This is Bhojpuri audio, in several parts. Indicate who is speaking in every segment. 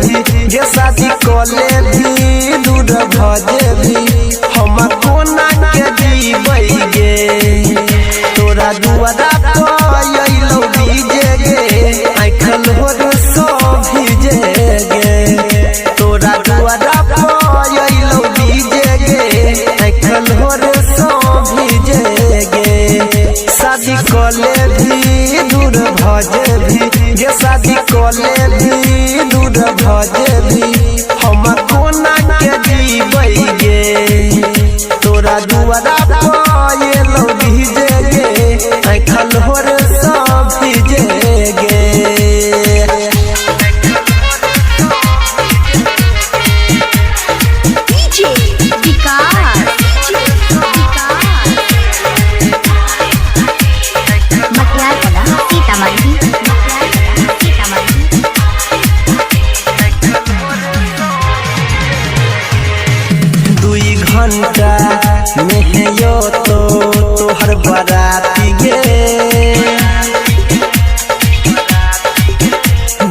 Speaker 1: भी गे शादी कले भी दूर भजे भी हम कोना के जीबै गे तोरा दुआरा पयलो डीजे गे आइखल होर सो भीजे गे तोरा दुआरा पयलो डीजे गे आइखल होर सो भीजे गे शादी कले भी दूर भजे भी गे शादी कले भी दूर भजे भी हम कोना के जीबै गे तोरा दुआरा पयलो डीजे गे आइखल होर सब भीजे गे
Speaker 2: डीजे विकास मटियाला सीतामढ़ी
Speaker 1: दुई घंटा में है यो तोहर बाराती गे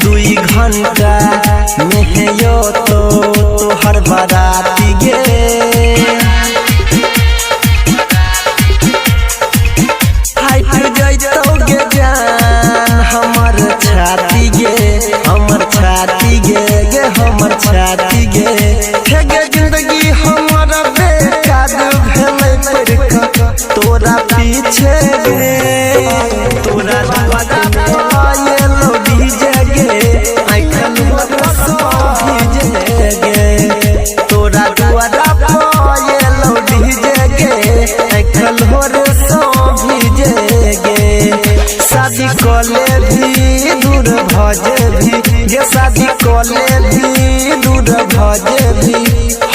Speaker 1: दुई घंटा में है यो तोहर बाराती गे फाइट जैतौ गे जान हमर छाती गे हमर छाती गे गे हमर छाती गे हे गे जिंदगी हमर बेकार भेलै पड़का तोरा पीछे गे तोरा दुआरा पयलो डीजे गे आइखल होर सो भीजे गे तोरा दुआरा पयलो डीजे गे आइखल होर सो भीजे गे शादी कले भी दूर भजे भी गे शादी कले भी दूर भजे भी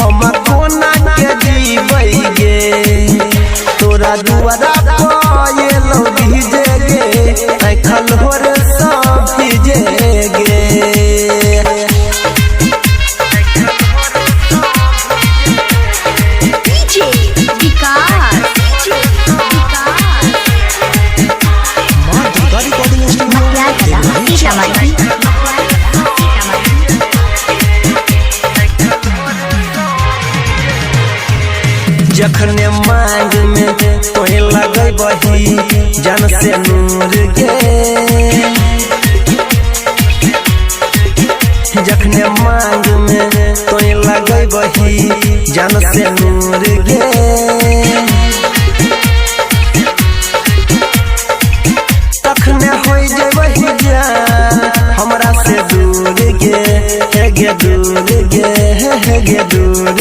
Speaker 1: हम कोना के जीबै गे तोरा दुआरा पयलो डीजे गे आइखल होर सब भीजे गे
Speaker 2: डीजे विकास मटियाला सीतामढ़ी
Speaker 1: जखने मांग में तोहे लगे बही जन से नूर गे जखने मांग में तोहे लगे बही जन से नूर गे तखने हो जेबही जान हमरा से दूर गे हे गे दूर गे हे गे दूर